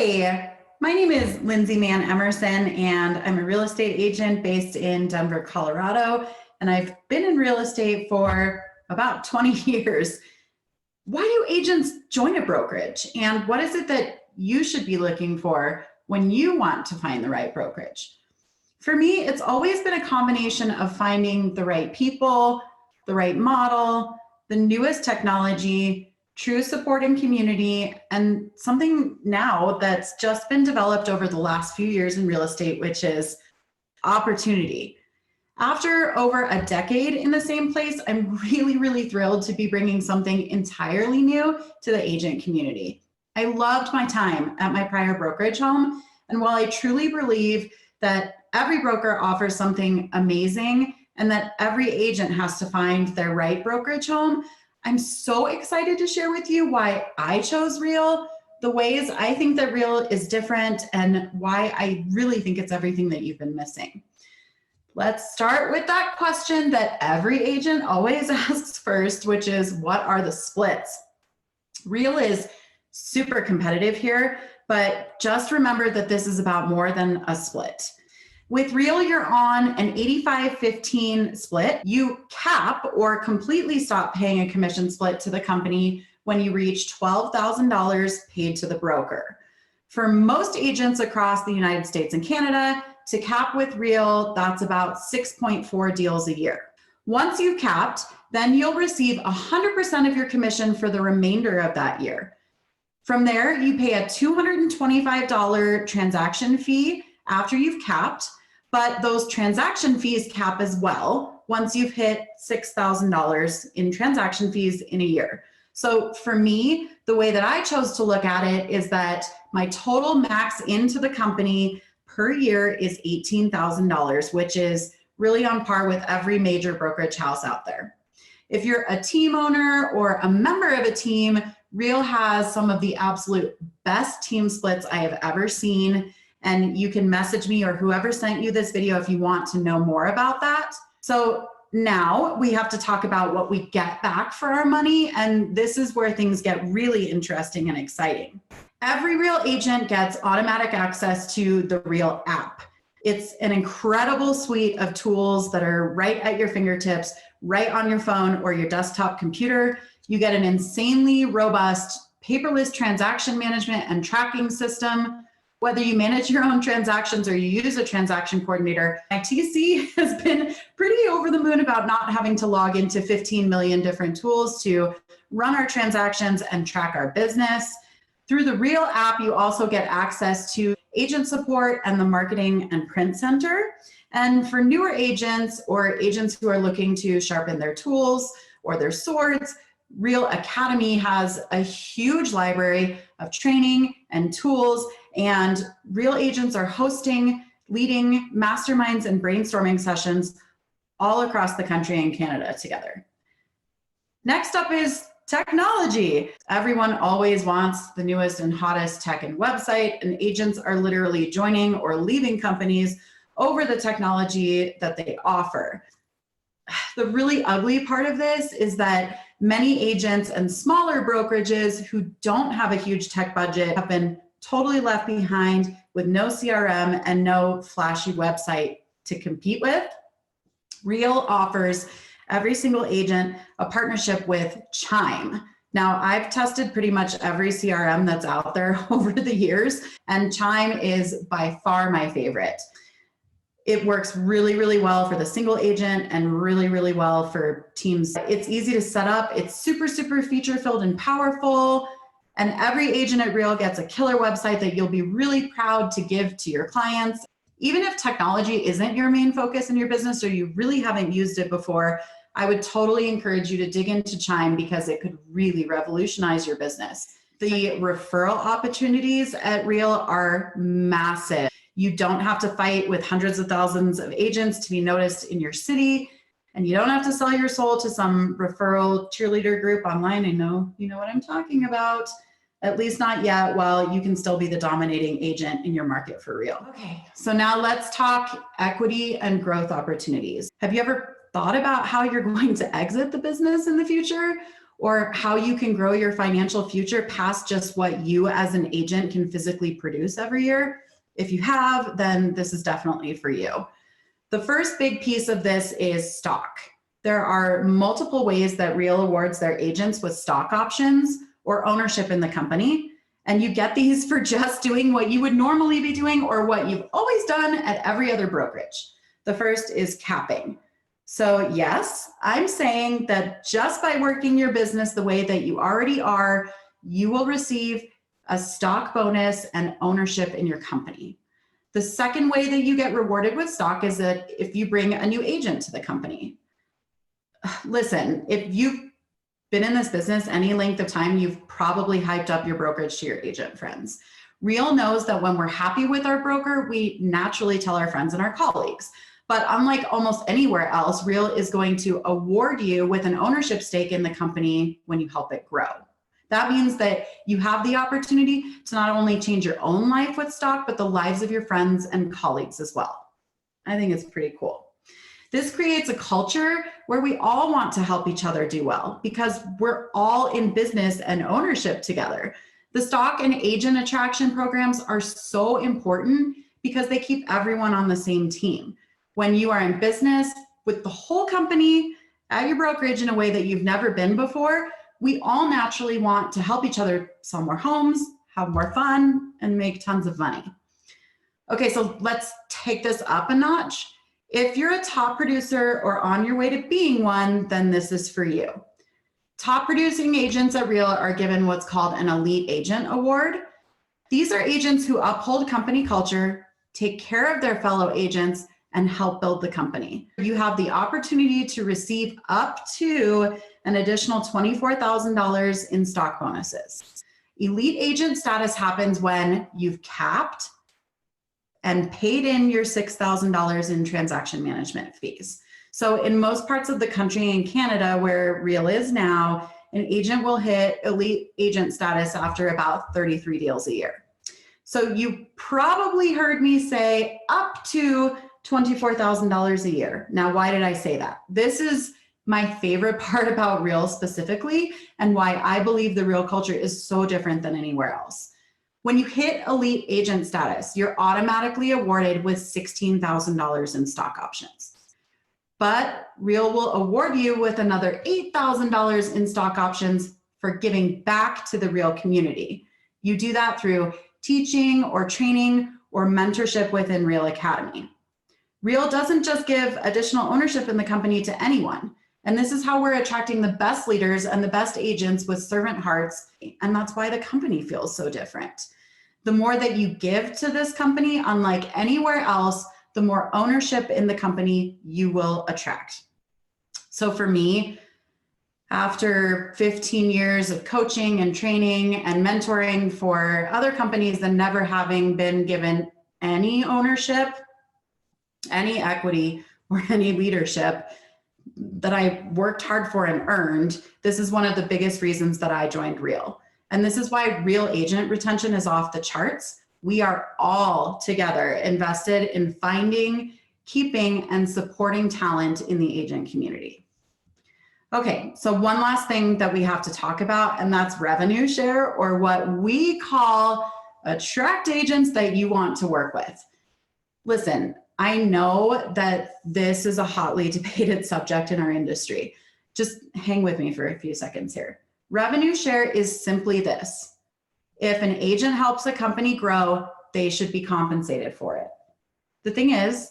Hi, my name is Lindsay Mann-Emerson, and I'm a real estate agent based in Denver, Colorado, and I've been in real estate for about 20 years. Why do agents join a brokerage, and what is it that you should be looking for when you want to find the right brokerage? For me, it's always been a combination of finding the right people, the right model, the newest technology, true support and community, and something now that's just been developed over the last few years in real estate, which is opportunity. After over a decade in the same place, I'm really thrilled to be bringing something entirely new to the agent community. I loved my time at my prior brokerage home, and while I truly believe that every broker offers something amazing and that every agent has to find their right brokerage home, I'm so excited to share with you why I chose Real, the ways I think that Real is different, and why I really think it's everything that you've been missing. Let's start with that question that every agent always asks first, which is, what are the splits? Real is super competitive here, but just remember that this is about more than a split. With Real, you're on an 85-15 split. You cap or completely stop paying a commission split to the company when you reach $12,000 paid to the broker. For most agents across the United States and Canada, to cap with Real, that's about 6.4 deals a year. Once you've capped, then you'll receive 100% of your commission for the remainder of that year. From there, you pay a $225 transaction fee after you've capped, but those transaction fees cap as well once you've hit $6,000 in transaction fees in a year. So for me, the way that I chose to look at it is that my total max into the company per year is $18,000, which is really on par with every major brokerage house out there. If you're a team owner or a member of a team, Real has some of the absolute best team splits I have ever seen. And you can message me or whoever sent you this video if you want to know more about that. So now we have to talk about what we get back for our money. And this is where things get really interesting and exciting. Every Real agent gets automatic access to the Real app. It's an incredible suite of tools that are right at your fingertips, right on your phone or your desktop computer. You get an insanely robust paperless transaction management and tracking system. Whether you manage your own transactions or you use a transaction coordinator, my TC has been pretty over the moon about not having to log into 15 million different tools to run our transactions and track our business. Through the Real app, you also get access to agent support and the marketing and print center. And for newer agents or agents who are looking to sharpen their tools or their swords, Real Academy has a huge library of training and tools, and Real agents are hosting, leading masterminds and brainstorming sessions all across the country and Canada together. Next up is technology. Everyone always wants the newest and hottest tech and website, and agents are literally joining or leaving companies over the technology that they offer. The really ugly part of this is that many agents and smaller brokerages who don't have a huge tech budget have been totally left behind with no CRM and no flashy website to compete with. Real offers every single agent a partnership with Chime. Now, I've tested pretty much every CRM that's out there over the years, and Chime is by far my favorite. It works really well for the single agent and really well for teams. It's easy to set up. It's super feature-filled and powerful. And every agent at Real gets a killer website that you'll be really proud to give to your clients. Even if technology isn't your main focus in your business or you really haven't used it before, I would totally encourage you to dig into Chime because it could really revolutionize your business. The referral opportunities at Real are massive. You don't have to fight with hundreds of thousands of agents to be noticed in your city, and you don't have to sell your soul to some referral cheerleader group online. I know you know what I'm talking about, at least not yet, while you can still be the dominating agent in your market for Real. Okay, so now let's talk equity and growth opportunities. Have you ever thought about how you're going to exit the business in the future? or how you can grow your financial future past just what you as an agent can physically produce every year? If you have, then this is definitely for you. The first big piece of this is stock. There are multiple ways that Real awards their agents with stock options or ownership in the company. And you get these for just doing what you would normally be doing or what you've always done at every other brokerage. The first is capping. So yes, I'm saying that just by working your business the way that you already are, you will receive a stock bonus and ownership in your company. The second way that you get rewarded with stock is that if you bring a new agent to the company. Listen, if you've been in this business any length of time, you've probably hyped up your brokerage to your agent friends. Real knows that when we're happy with our broker, we naturally tell our friends and our colleagues. But unlike almost anywhere else, Real is going to award you with an ownership stake in the company when you help it grow. That means that you have the opportunity to not only change your own life with stock, but the lives of your friends and colleagues as well. I think it's pretty cool. This creates a culture where we all want to help each other do well because we're all in business and ownership together. The stock and agent attraction programs are so important because they keep everyone on the same team. When you are in business with the whole company at your brokerage in a way that you've never been before, we all naturally want to help each other sell more homes, have more fun, and make tons of money. Okay, so let's take this up a notch. If you're a top producer or on your way to being one, then this is for you. Top producing agents at Real are given what's called an Elite Agent Award. These are agents who uphold company culture, take care of their fellow agents, and help build the company. You have the opportunity to receive up to an additional $24,000 in stock bonuses. Elite agent status happens when you've capped and paid in your $6,000 in transaction management fees. So in most parts of the country and Canada where Real is now, an agent will hit elite agent status after about 33 deals a year. So you probably heard me say up to $24,000 a year. Now, why did I say that? This is my favorite part about Real specifically, and why I believe the Real culture is so different than anywhere else. When you hit elite agent status, you're automatically awarded with $16,000 in stock options. But Real will award you with another $8,000 in stock options for giving back to the Real community. You do that through teaching or training or mentorship within Real Academy. Real doesn't just give additional ownership in the company to anyone. And this is how we're attracting the best leaders and the best agents with servant hearts. And that's why the company feels so different. The more that you give to this company, unlike anywhere else, the more ownership in the company you will attract. So for me, after 15 years of coaching and training and mentoring for other companies and never having been given any ownership, any equity, or any leadership that I worked hard for and earned, this is one of the biggest reasons that I joined Real. And this is why Real agent retention is off the charts. We are all together invested in finding, keeping, and supporting talent in the agent community. Okay, so one last thing that we have to talk about, and that's revenue share, or what we call attract agents that you want to work with. Listen, I know that this is a hotly debated subject in our industry. Just hang with me for a few seconds here. Revenue share is simply this. If an agent helps a company grow, they should be compensated for it. The thing is,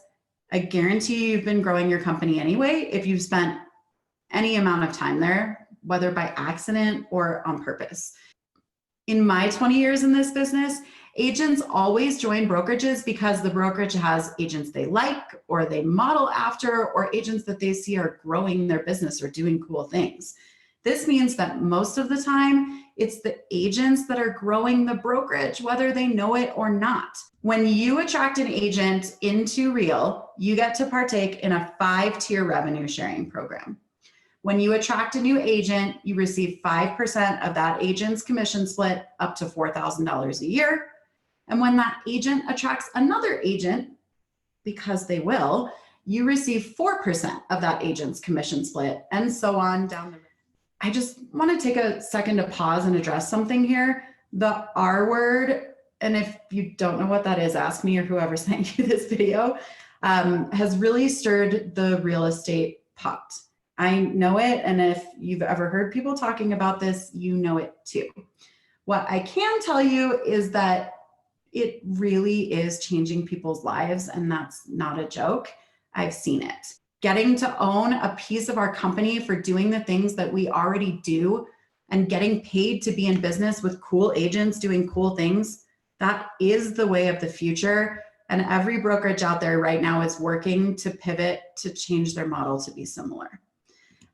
I guarantee you've been growing your company anyway if you've spent any amount of time there, whether by accident or on purpose. In my 20 years in this business, agents always join brokerages because the brokerage has agents they like or they model after, or agents that they see are growing their business or doing cool things. This means that most of the time, it's the agents that are growing the brokerage, whether they know it or not. When you attract an agent into Real, you get to partake in a 5-tier revenue sharing program. When you attract a new agent, you receive 5% of that agent's commission split up to $4,000 a year. And when that agent attracts another agent, because they will, you receive 4% of that agent's commission split, and so on down the road. I just want to take a second to pause and address something here. The R word, and if you don't know what that is, ask me or whoever sent you this video, has really stirred the real estate pot. I know it, and if you've ever heard people talking about this, you know it too. What I can tell you is that it really is changing people's lives, and that's not a joke. I've seen it. Getting to own a piece of our company for doing the things that we already do and getting paid to be in business with cool agents doing cool things, that is the way of the future. And every brokerage out there right now is working to pivot to change their model to be similar.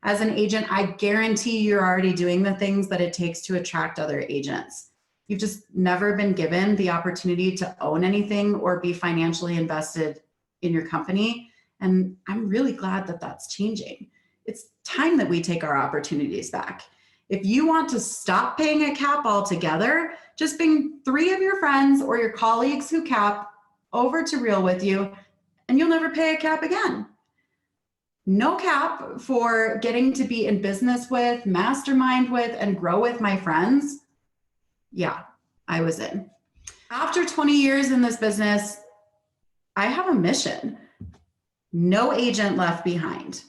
As an agent, I guarantee you're already doing the things that it takes to attract other agents. You've just never been given the opportunity to own anything or be financially invested in your company. And I'm really glad that that's changing. It's time that we take our opportunities back. If you want to stop paying a cap altogether, just bring 3 of your friends or your colleagues who cap over to Real with you, and you'll never pay a cap again. No cap for getting to be in business with, mastermind with, and grow with my friends. Yeah, I was in. After 20 years in this business, I have a mission. No agent left behind.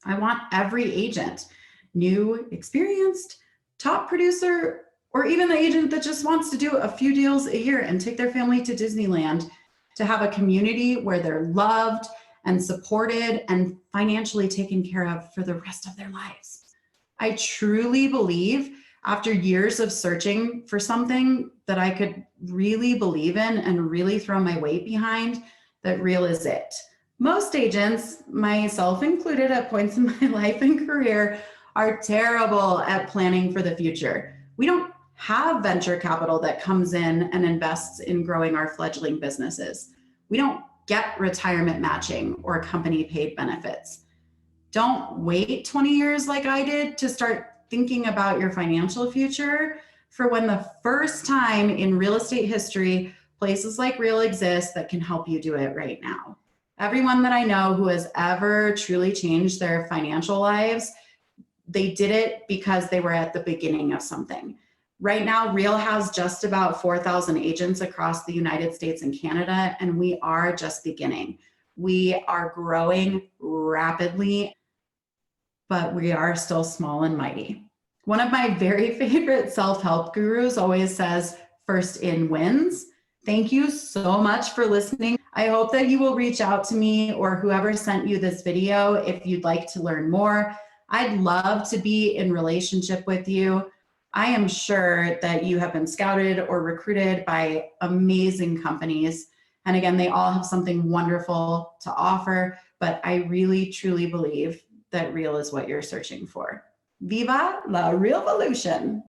I want every agent, new, experienced, top producer, or even the agent that just wants to do a few deals a year and take their family to Disneyland, to have a community where they're loved and supported and financially taken care of for the rest of their lives. I truly believe, after years of searching for something that I could really believe in and really throw my weight behind, that Real is it. Most agents, myself included at points in my life and career, are terrible at planning for the future. We don't have venture capital that comes in and invests in growing our fledgling businesses. We don't get retirement matching or company paid benefits. Don't wait 20 years like I did to start thinking about your financial future for when the first time in real estate history, places like Real exist that can help you do it right now. Everyone that I know who has ever truly changed their financial lives, they did it because they were at the beginning of something. Right now, Real has just about 4,000 agents across the United States and Canada, and we are just beginning. We are growing rapidly, but we are still small and mighty. One of my very favorite self-help gurus always says, first in wins. Thank you so much for listening. I hope that you will reach out to me or whoever sent you this video if you'd like to learn more. I'd love to be in relationship with you. I am sure that you have been scouted or recruited by amazing companies. And again, they all have something wonderful to offer, but I really, truly believe that Real is what you're searching for. Viva la Real Revolution!